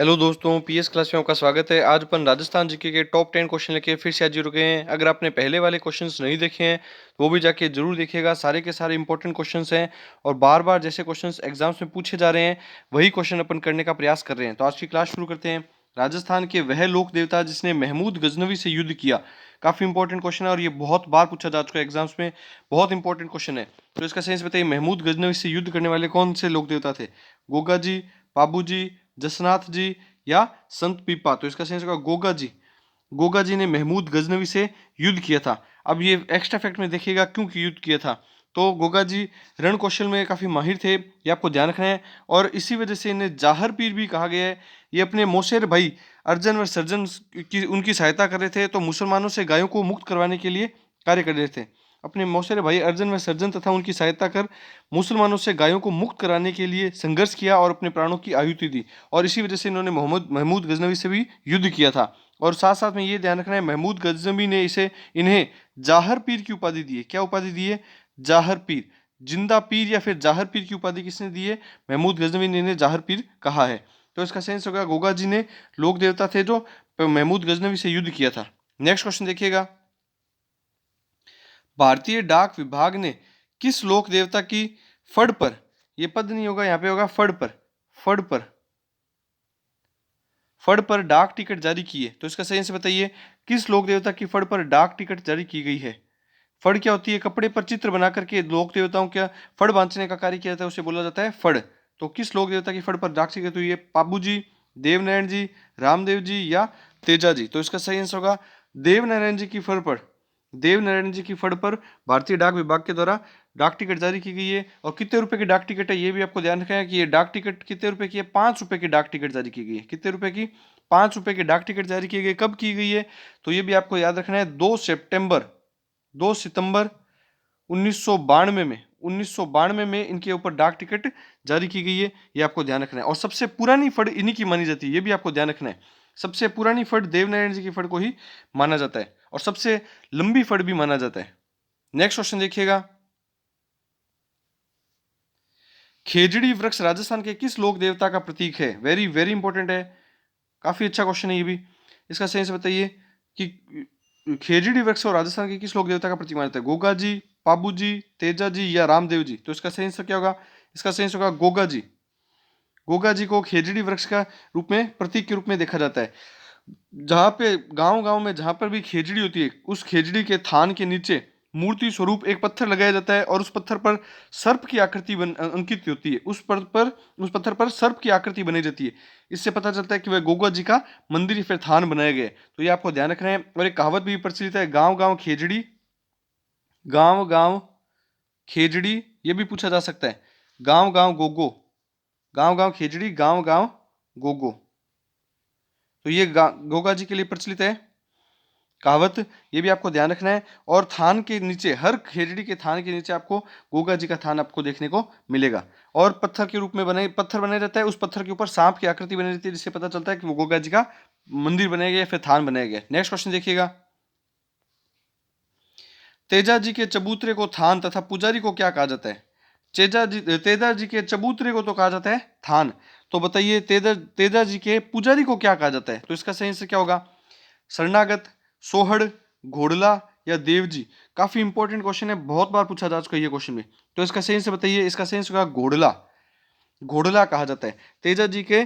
Hello दोस्तों, PS class में आपका स्वागत है। आज अपन राजस्थान जीके के टॉप 10 क्वेश्चन लेके फिर से हाजिर हो गए हैं। अगर आपने पहले वाले क्वेश्चंस नहीं देखे हैं तो वो भी जाके जरूर देखिएगा। सारे के सारे इंपॉर्टेंट क्वेश्चंस हैं और बार बार जैसे क्वेश्चंस एग्जाम्स में पूछे जा रहे हैं वही क्वेश्चन अपन करने का प्रयास कर रहे हैं। तो आज की क्लास शुरू करते हैं। राजस्थान के वह लोक देवता जिसने महमूद गजनवी से युद्ध किया, काफी इंपॉर्टेंट क्वेश्चन है और ये बहुत बार पूछा जा चुका है एग्जाम्स में। बहुत इंपॉर्टेंट क्वेश्चन है। तो इसका सेंस बताइए, महमूद गजनवी से युद्ध करने वाले कौन से लोक देवता थे? गोगा जी, पाबू जी, जसनाथ जी या संत पीपा? तो इसका सेंस होगा गोगा जी। गोगा जी ने महमूद गजनवी से युद्ध किया था। अब ये एक्स्ट्रा फैक्ट में देखिएगा क्यों युद्ध किया था। तो गोगा जी रण कौशल में काफी माहिर थे, ये आपको ध्यान रखना है। और इसी वजह से इन्हें जाहर पीर भी कहा गया है। ये अपने मोशेर भाई अर्जन व सर्जन की उनकी सहायता कर रहे थे, तो मुसलमानों से गायों को मुक्त करवाने के लिए कार्य कर रहे थे। अपने मौसेरे भाई अर्जन व सर्जन तथा उनकी सहायता कर मुसलमानों से गायों को मुक्त कराने के लिए संघर्ष किया और अपने प्राणों की आहुति दी। और इसी वजह से इन्होंने महमूद गजनवी से भी युद्ध किया था। और साथ साथ में ये ध्यान रखना है, महमूद गजनवी ने इन्हें जाहर पीर की उपाधि दी है। क्या उपाधि दी है? जाहर पीर। जिंदा पीर या फिर जाहर पीर की उपाधि किसने दी है? महमूद गजनवी ने इन्हें जाहर पीर कहा है। तो इसका सेंस होगा गोगा जी ने लोक देवता थे जो महमूद गजनवी से युद्ध किया था। नेक्स्ट क्वेश्चन देखिएगा, भारतीय डाक विभाग ने किस लोक देवता की फड़ पर, ये पद नहीं होगा, यहां पे होगा फड़ पर, फड़ पर, फड़ पर डाक टिकट जारी की है। तो इसका सही से बताइए, किस लोक देवता की फड़ पर डाक टिकट जारी की गई है? फड़ क्या होती है? कपड़े पर चित्र बना करके लोक देवताओं का फड़ बांधने का कार्य किया जाता है, उसे बोला जाता है फड़। तो किस लोक देवता की फड़ पर डाक टिकट हुई है? पाबू जी, देवनारायण जी, रामदेव जी या तेजा जी? तो इसका सही आंसर होगा देवनारायण जी की फड़ पर। देवनारायण जी की फड़ पर भारतीय डाक विभाग के द्वारा डाक टिकट जारी की गई है। और कितने रुपए की डाक टिकट है ये भी आपको ध्यान रखना है कि ये डाक टिकट कितने रुपए की है? 5 रुपए की डाक टिकट जारी की गई है। कितने रुपए की? 5 रुपए की डाक टिकट जारी की गई। कब की गई है? तो ये भी आपको याद रखना है, 2 सितंबर 1992 में, 1992 में इनके ऊपर डाक टिकट जारी की गई है। ये आपको ध्यान रखना है। और सबसे पुरानी फड़ इन्हीं की मानी जाती है, ये भी आपको ध्यान रखना है। सबसे पुरानी फड़ देवनारायण जी की फड़ को ही माना जाता है और सबसे लंबी फड़ भी माना जाता है। नेक्स्ट क्वेश्चन देखिएगा, खेजड़ी वृक्ष राजस्थान के किस लोक देवता का प्रतीक है? वेरी वेरी इंपॉर्टेंट है, काफी अच्छा क्वेश्चन है ये भी। इसका सही से बताइए कि खेजड़ी वृक्ष और राजस्थान के किस लोक देवता का प्रतीक माना जाता है? गोगा जी, पाबू जी, तेजा जी या रामदेव जी? तो इसका सही आंसर क्या होगा? इसका सही आंसर होगा गोगा जी। गोगा जी को खेजड़ी वृक्ष का रूप में, प्रतीक के रूप में देखा जाता है। जहाँ पे गांव गांव में जहां पर भी खेजड़ी होती है, उस खेजड़ी के थान के नीचे मूर्ति स्वरूप एक पत्थर लगाया जाता है और उस पत्थर पर सर्प की आकृति अंकित होती है। उस पत्थर पर सर्प की आकृति बनाई जाती है। इससे पता चलता है कि वह गोगा जी का मंदिर या फिर थान बनाया गया है। तो ये आपको ध्यान रखना है। और एक कहावत भी प्रचलित है, गांव गांव खेजड़ी, गांव गांव खेजड़ी। ये भी पूछा जा सकता है, गांव गांव गोगो, गांव गांव खेजड़ी, गांव गांव गोगो। तो ये गोगा जी के लिए प्रचलित है कहावत, ये भी आपको ध्यान रखना है। और थान के नीचे, हर खेजड़ी के थान के नीचे आपको गोगा जी का थान आपको देखने को मिलेगा। और पत्थर के रूप में पत्थर बनाया जाता है, उस पत्थर के ऊपर सांप की आकृति बनी रहती है, जिससे पता चलता है कि वो गोगा जी का मंदिर बनाया गया, फिर थान बनाया गया। नेक्स्ट क्वेश्चन देखिएगा, तेजा जी के चबूतरे को थान तथा पुजारी को क्या कहा जाता है? तेजा जी के चबूतरे को तो कहा जाता है थान। तो बताइए तेजा जी के पुजारी को क्या कहा जाता है? तो इसका सही आंसर क्या होगा? शरणागत, सोहड़, घोड़ला या देव जी? काफी इंपॉर्टेंट क्वेश्चन है, बहुत बार पूछा जा चुका है ये क्वेश्चन में। तो इसका सही से बताइए, इसका सही होगा घोड़ला। घोड़ला कहा जाता है। तेजा जी के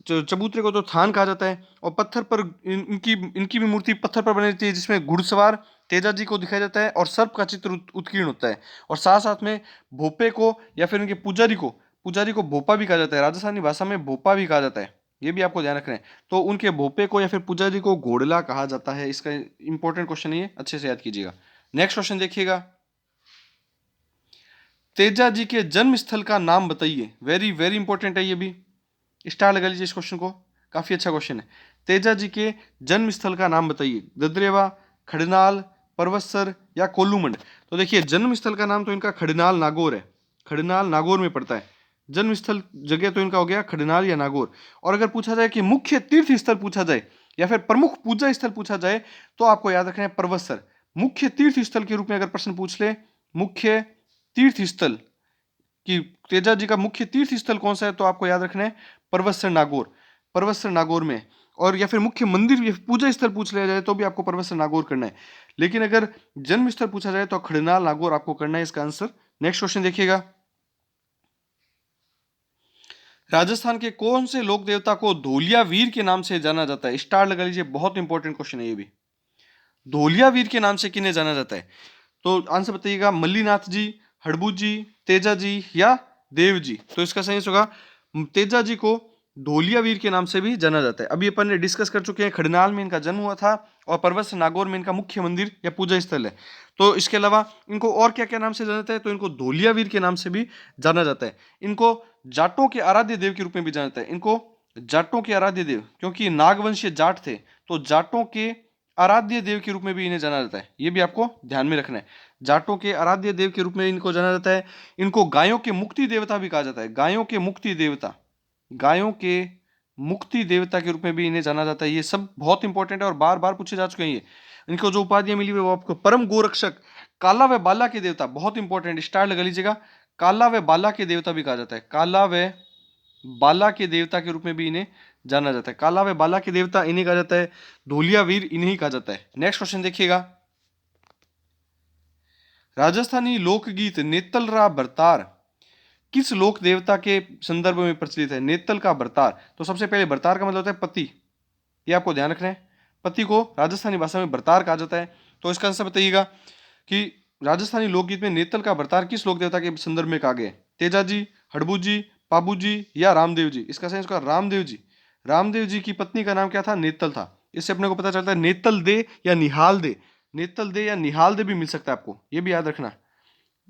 चबूतरे को तो थान कहा जाता है। और पत्थर पर इनकी इनकी भी मूर्ति पत्थर पर बनी रहती है, जिसमें घुड़सवार तेजा जी को दिखाया जाता है और सर्प का चित्र उत्कीर्ण होता है। और साथ साथ में भोपे को या फिर उनके पुजारी को भोपा भी कहा जाता है। राजस्थानी भाषा में भोपा भी कहा जाता है, ये भी आपको ध्यान रखना है। तो उनके भोपे को या फिर पुजारी को घोड़ला कहा जाता है। इसका इंपॉर्टेंट क्वेश्चन है ये, अच्छे से याद कीजिएगा। नेक्स्ट क्वेश्चन देखिएगा, तेजा जी के जन्म स्थल का नाम बताइए। वेरी वेरी इंपॉर्टेंट है ये भी, स्टार लगा लीजिए इस क्वेश्चन को, काफी अच्छा क्वेश्चन है। तेजा जी के जन्म स्थल का नाम बताइए। ददरेवा, खड़नाल, परवसर या कोल्लूमंड? तो देखिए, जन्म स्थल का नाम तो इनका खड़नाल नागौर है, खड़नाल नागौर में पड़ता है। जन्म स्थल जगह तो इनका हो गया खड़नाल या नागौर। और अगर पूछा जाए कि मुख्य तीर्थ स्थल पूछा जाए या फिर प्रमुख पूजा स्थल पूछा जाए, तो आपको याद रखना है परवसर। मुख्य तीर्थ स्थल के रूप में अगर प्रश्न पूछ ले, मुख्य तीर्थ स्थल कि तेजा जी का मुख्य तीर्थ स्थल कौन सा है, तो आपको याद रखना है परवसर नागौर। पर्वस्त्र नागौर में, और या फिर मुख्य मंदिर या पूजा स्थल पूछ लिया जाए तो भी आपको पर्वस्त्र नागौर करना है। लेकिन अगर जन्म स्थल पूछा जाए तो खड़नाल नागौर आपको करना है इसका आंसर। नेक्स्ट क्वेश्चन देखिएगा, राजस्थान के कौन से लोक देवता को धोलिया वीर के नाम से जाना जाता है? स्टार लगा लीजिए, बहुत इंपॉर्टेंट क्वेश्चन है ये भी। धोलिया वीर के नाम से किन्हें जाना जाता है? तो आंसर बताइएगा, मल्लीनाथ जी, हड़बू जी, तेजा जी या देव जी। तो इसका सही होगा तेजा जी को धोलिया वीर के नाम से भी जाना जाता है। अभी अपन ने डिस्कस कर चुके हैं, खड़नाल में इनका जन्म हुआ था और पर्वत नागौर में इनका मुख्य मंदिर या पूजा स्थल है। तो इसके अलावा इनको और क्या क्या नाम से जाना जाता है? तो इनको धोलिया वीर के नाम से भी जाना जाता है। इनको जाटों के आराध्य देव के रूप में भी जाना जाता है। इनको जाटों के आराध्य देव, क्योंकि नागवंशीय जाट थे, तो जाटों के आराध्य देव के रूप में भी इन्हें जाना जाता है। ये भी आपको ध्यान में रखना है, जाटों के आराध्य देव के रूप में इनको जाना जाता है। इनको गायों के मुक्ति देवता भी कहा जाता है, गायों के मुक्ति देवता, गायों के मुक्ति देवता के रूप में भी इन्हें जाना जाता है। ये सब बहुत इंपॉर्टेंट है और बार बार पूछे जा चुके हैं ये। इनको जो उपाधियां मिली हुई वो आपको, परम गोरक्षक, काला व बाला के देवता, बहुत इंपॉर्टेंट, स्टार लगा लीजिएगा, काला व बाला के देवता भी कहा जाता है। काला व बाला के देवता के रूप में भी इन्हें जाना जाता है। काला व बाला के देवता इन्हें कहा जाता है, धोलिया वीर इन्हें कहा जाता है। नेक्स्ट क्वेश्चन देखिएगा, राजस्थानी लोकगीत नेतल रा बरतार किस लोक देवता के संदर्भ में प्रचलित है? नेतल का बरतार, तो सबसे पहले बरतार का मतलब होता है पति, ये आपको ध्यान रखना है। पति को राजस्थानी भाषा में बरतार कहा जाता है। तो इसका आंसर बताइएगा कि राजस्थानी लोकगीत में नेतल का बरतार किस लोक देवता के संदर्भ में कहा गया है? तेजा जी, हड़बू जी, पाबू जी या रामदेव जी। इसका सही उसका रामदेव जी। रामदेव जी की पत्नी का नाम क्या था? नेतल था। इससे अपने को पता चलता है नेतल दे या निहाल दे, नेतल दे या निहाल दे भी मिल सकता है आपको, ये भी याद रखना।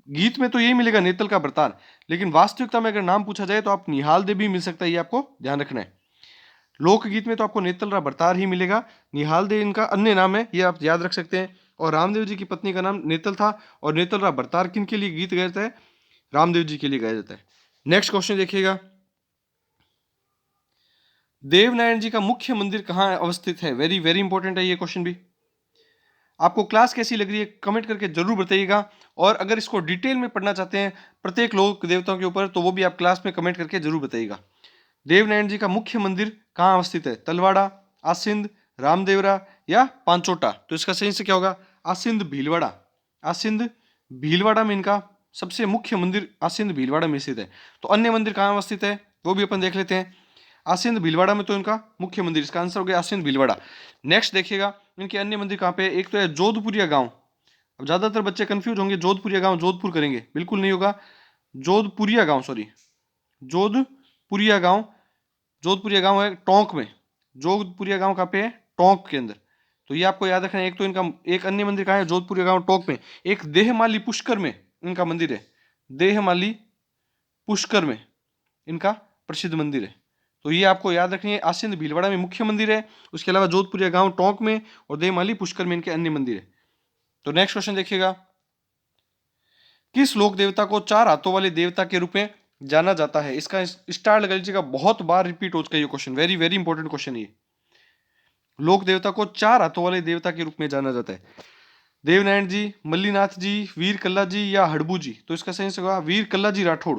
गीत में तो यही मिलेगा नेतल का बरतार, लेकिन वास्तविकता में अगर नाम पूछा जाए तो आप निहाल दे भी मिल सकता है, ये आपको ध्यान रखना है। लोकगीत में तो आपको नेतल रा बरतार ही मिलेगा, निहाल दे इनका अन्य नाम है, ये आप याद रख सकते हैं। और रामदेव जी की पत्नी का नाम नेतल था, और नेतल रा बरतार किन के लिए गीत गाया जाता है? रामदेव जी के लिए गाया जाता है। नेक्स्ट क्वेश्चन देखिएगा, देवनारायण जी का मुख्य मंदिर कहाँ अवस्थित है? वेरी वेरी इंपॉर्टेंट है ये क्वेश्चन भी। आपको क्लास कैसी लग रही है कमेंट करके जरूर बताइएगा, और अगर इसको डिटेल में पढ़ना चाहते हैं प्रत्येक लोक देवताओं के ऊपर, तो वो भी आप क्लास में कमेंट करके जरूर बताइएगा। देवनारायण जी का मुख्य मंदिर कहाँ अवस्थित है? तलवाड़ा, आसिंद, रामदेवरा या पांचोटा। तो इसका सही से क्या होगा? आसिंद भीलवाड़ा। आसिंद भीलवाड़ा में इनका सबसे मुख्य मंदिर आसिंद भीलवाड़ा में स्थित है। तो अन्य मंदिर कहाँ अवस्थित है वो भी अपन देख लेते हैं। आसिंद भीलवाड़ा में तो इनका मुख्य मंदिर, इसका आंसर हो गया आसिंद भीलवाड़ा। नेक्स्ट देखिएगा इनके अन्य मंदिर कहाँ पे है। एक तो है जोधपुरिया गांव। अब ज्यादातर बच्चे कंफ्यूज होंगे, जोधपुरिया गांव जोधपुर करेंगे, बिल्कुल नहीं होगा। जोधपुरिया गांव, सॉरी, जोधपुरिया गांव, जोधपुरिया गांव है टोंक में। जोधपुरिया गांव कहाँ पे है? टोंक के अंदर। तो ये आपको याद रखना है। एक तो इनका एक अन्य मंदिर कहाँ है? जोधपुरिया गांव टोंक में। एक देहमाली पुष्कर में इनका मंदिर है, देहमाली पुष्कर में इनका प्रसिद्ध मंदिर है। तो ये आपको याद रखनी है, आसिंद भीलवाड़ा में मुख्य मंदिर है, उसके अलावा जोधपुरिया गांव टोंक में और देहमाली पुष्कर में इनके अन्य मंदिर है। तो नेक्स्ट क्वेश्चन देखिएगा, किस लोक देवता को चार हाथों वाले देवता के रूप में जाना जाता है? इसका स्टार लगा लीजिएगा, बहुत बार रिपीट हो चुका है ये question, very very important question है। लोक देवता को चार हाथों वाले देवता के रूप में जाना जाता है। देवनारायण जी, मल्लीनाथ जी, वीर कल्ला जी या हड़बू जी। तो इसका सही होगा वीर कल्ला जी राठौड़।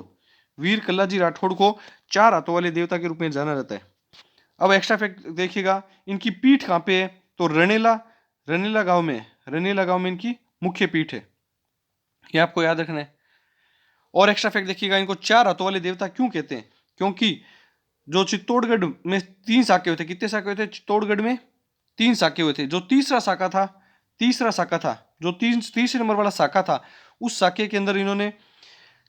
वीर कल्ला जी राठौड़ को चार हाथों वाले देवता के रूप में जाना जाता है। अब एक्स्ट्रा फैक्ट देखिएगा, इनकी पीठ कहाँ पे है? तो रनेला, रनेला गांव में, रनेला गांव में इनकी मुख्य पीठ है, ये आपको याद रखना है। और एक्स्ट्रा फैक्ट देखिएगा, इनको चार हाथों वाले देवता क्यों कहते हैं? क्योंकि जो चित्तौड़गढ़ में तीन साके हुए थे, कितने साके हुए थे चित्तौड़गढ़ में? तीन साके हुए थे। जो तीसरा साका था, तीसरा साका था, जो तीसरे नंबर वाला साका था, उस साके के अंदर इन्होंने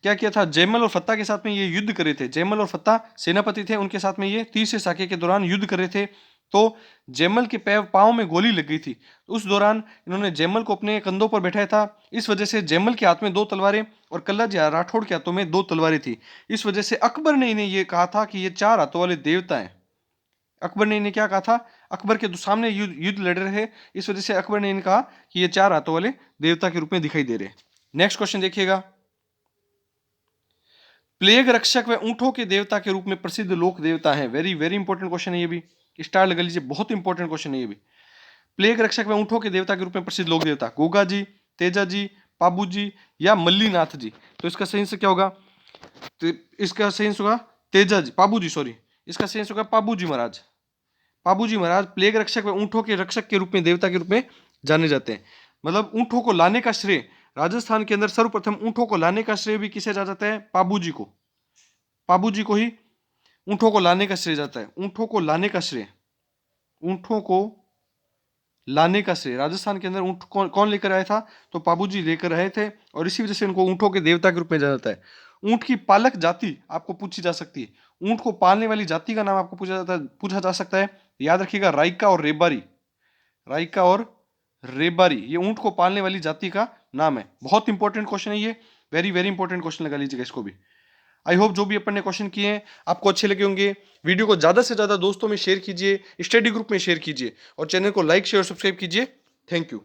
क्या किया था? जयमल और फत्ता के साथ में ये युद्ध करे थे। जयमल और फत्ता सेनापति थे, उनके साथ में ये तीसरे साके के दौरान युद्ध कर रहे थे। तो जयमल के पांव में गोली लग गई थी। उस दौरान इन्होंने जयमल को अपने कंधों पर बैठाया था। इस वजह से जयमल के हाथ में दो तलवारें और कल्ला जी राठौड़ के हाथों में दो तलवारें थी। इस वजह से अकबर ने इन्हें ये कहा था कि ये चार हाथों वाले देवता हैं। अकबर ने इन्हें क्या कहा था? अकबर के सामने युद्ध लड़ रहे थे, इस वजह से अकबर ने इन्हें कहा कि ये चार हाथों वाले देवता के रूप में दिखाई दे रहे। नेक्स्ट क्वेश्चन देखिएगा, प्लेग रक्षक व ऊंटों के देवता के रूप में प्रसिद्ध लोक देवता है। वेरी वेरी इंपॉर्टेंट क्वेश्चन है ये भी, स्टार लगा लीजिए, बहुत इंपॉर्टेंट क्वेश्चन है ये भी। प्लेग रक्षक व ऊंटों के देवता के रूप में प्रसिद्ध लोक देवता, गोगा जी, तेजा जी, पाबू जी या मल्लीनाथ जी। तो इसका सही से क्या होगा? तो इसका सही होगा तेजा जी, पाबू जी, सॉरी, इसका सेंस होगा पाबूजी महाराज। पाबूजी महाराज प्लेग रक्षक व ऊंटों के रक्षक के रूप में, देवता के रूप में जाने जाते हैं। मतलब ऊंटों को लाने का श्रेय, राजस्थान के अंदर सर्वप्रथम ऊंटों को लाने का श्रेय भी किसे जा जाता है? पाबूजी को। पाबूजी को ही ऊंटों को लाने का श्रेय जाता है। ऊंटों को लाने का श्रेय, ऊंटों को लाने का श्रेय राजस्थान के अंदर ऊंट कौन लेकर आया था? तो पाबूजी लेकर आए थे, और इसी वजह से उनको ऊंटों के देवता के रूप में जाना जाता है। ऊंट की पालक जाति आपको पूछी जा सकती है। ऊंट को पालने वाली जाति का नाम आपको पूछा जा सकता है। याद रखिएगा, राइका और रेबारी। राइका और रेबारी ये ऊंट को पालने वाली जाति का नाम है। बहुत इंपॉर्टेंट क्वेश्चन है ये, वेरी वेरी इंपॉर्टेंट क्वेश्चन लगा लीजिएगा इसको भी। आई होप जो भी अपन ने क्वेश्चन किए हैं आपको अच्छे लगे होंगे। वीडियो को ज्यादा से ज्यादा दोस्तों में शेयर कीजिए, स्टडी ग्रुप में शेयर कीजिए, और चैनल को लाइक शेयर सब्सक्राइब कीजिए। Thank you.